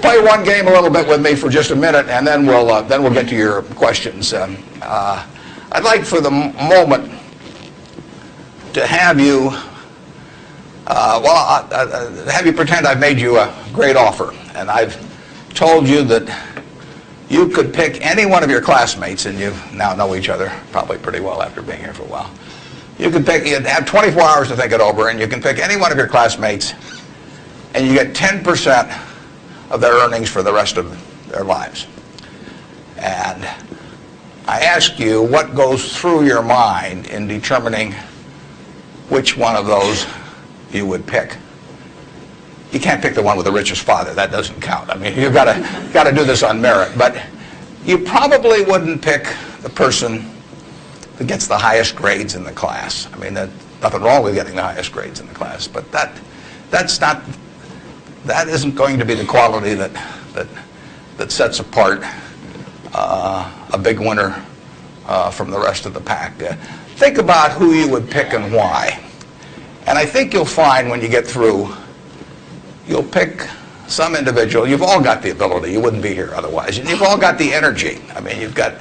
Play one game a little bit with me for just a minute, and then we'll get to your questions. I'd like for the moment to have you, have you pretend I've made you a great offer, and I've told you that you could pick any one of your classmates, and you now know each other probably pretty well after being here for a while. You could pick, you'd have 24 hours to think it over, and you can pick any one of your classmates, and you get 10% of their earnings for the rest of their lives. And I ask you what goes through your mind in determining which one of those you would pick. You can't pick the one with the richest father. That doesn't count. I mean, you've got to do this on merit. But you probably wouldn't pick the person that gets the highest grades in the class. I mean, there's nothing wrong with getting the highest grades in the class, but that isn't going to be the quality that sets apart a big winner from the rest of the pack. Think about who you would pick and why. And I think you'll find when you get through, you'll pick some individual. You've all got the ability. You wouldn't be here otherwise. And you've all got the energy. I mean, you've got,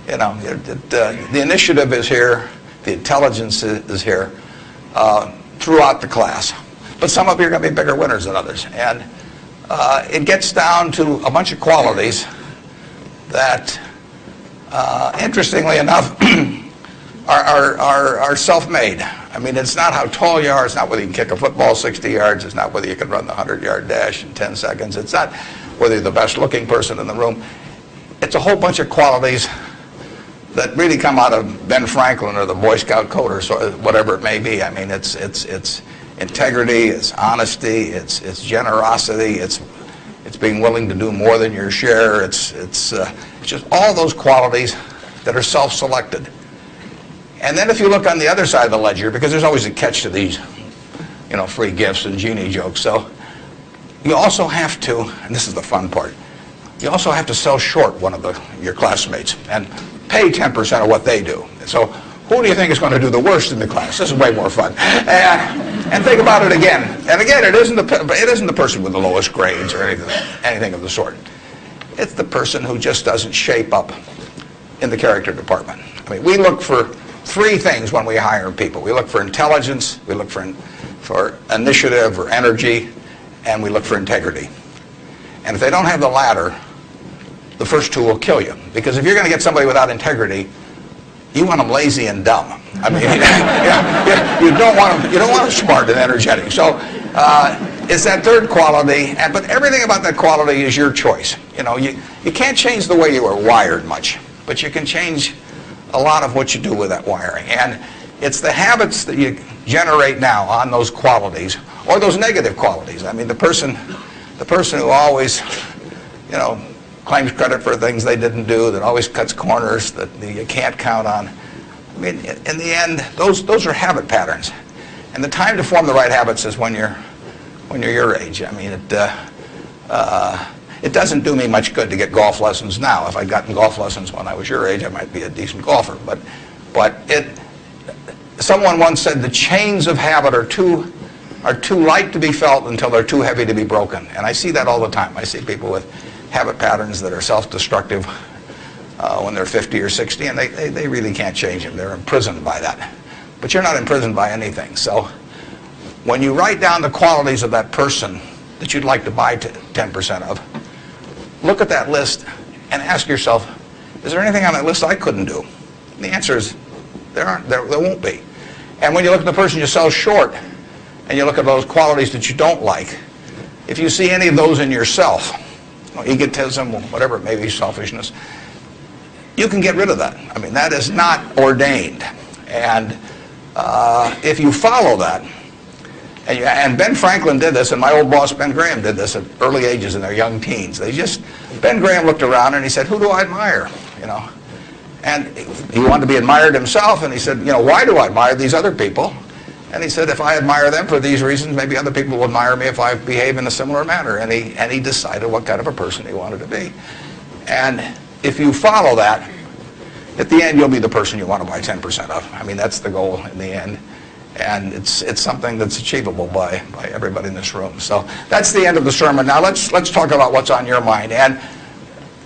the initiative is here. The intelligence is here throughout the class. But some of you are going to be bigger winners than others. And it gets down to a bunch of qualities that, interestingly enough, are self-made. I mean, it's not how tall you are. It's not whether you can kick a football 60 yards. It's not whether you can run the 100-yard dash in 10 seconds. It's not whether you're the best-looking person in the room. It's a whole bunch of qualities that really come out of Ben Franklin or the Boy Scout code or so, whatever it may be. I mean, it's integrity, it's honesty, it's generosity, it's being willing to do more than your share. It's just all those qualities that are self-selected. And then if you look on the other side of the ledger, because there's always a catch to these, free gifts and genie jokes. So you also have to, and this is the fun part, you also have to sell short one of your classmates and pay 10% of what they do. So who do you think is going to do the worst in the class? This is way more fun. And think about it again. And again, it isn't the person with the lowest grades or anything of the sort. It's the person who just doesn't shape up in the character department. I mean, we look for three things when we hire people. We look for intelligence, we look for initiative or energy, and we look for integrity. And if they don't have the latter, the first two will kill you. Because if you're going to get somebody without integrity, you want them lazy and dumb. I mean, you don't want them smart and energetic. So it's that third quality, but everything about that quality is your choice. You can't change the way you are wired much, but you can change a lot of what you do with that wiring. And it's the habits that you generate now on those qualities, or those negative qualities. I mean, the person who always, claims credit for things they didn't do, that always cuts corners, that you can't count on. I mean, in the end, those are habit patterns. And the time to form the right habits is when you're your age. I mean, it doesn't do me much good to get golf lessons now. If I'd gotten golf lessons when I was your age, I might be a decent golfer. But someone once said the chains of habit are too light to be felt until they're too heavy to be broken. And I see that all the time. I see people with habit patterns that are self-destructive when they're 50 or 60, and they really can't change them. They're imprisoned by that. But you're not imprisoned by anything. So when you write down the qualities of that person that you'd like to buy 10% of, look at that list and ask yourself, is there anything on that list I couldn't do? And the answer is there won't be. And when you look at the person you sell short and you look at those qualities that you don't like, if you see any of those in yourself, egotism, whatever it may be, selfishness, you can get rid of that. I mean, that is not ordained. And if you follow that, and Ben Franklin did this, and my old boss Ben Graham did this at early ages in their young teens. Ben Graham looked around and he said, who do I admire? And he wanted to be admired himself, and he said, why do I admire these other people? And he said, if I admire them for these reasons, maybe other people will admire me if I behave in a similar manner. And he decided what kind of a person he wanted to be. And if you follow that, at the end you'll be the person you want to buy 10% of. I mean, that's the goal in the end. And it's something that's achievable by everybody in this room. So that's the end of the sermon. Now let's talk about what's on your mind. And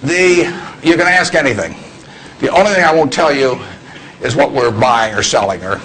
you can ask anything. The only thing I won't tell you is what we're buying or selling or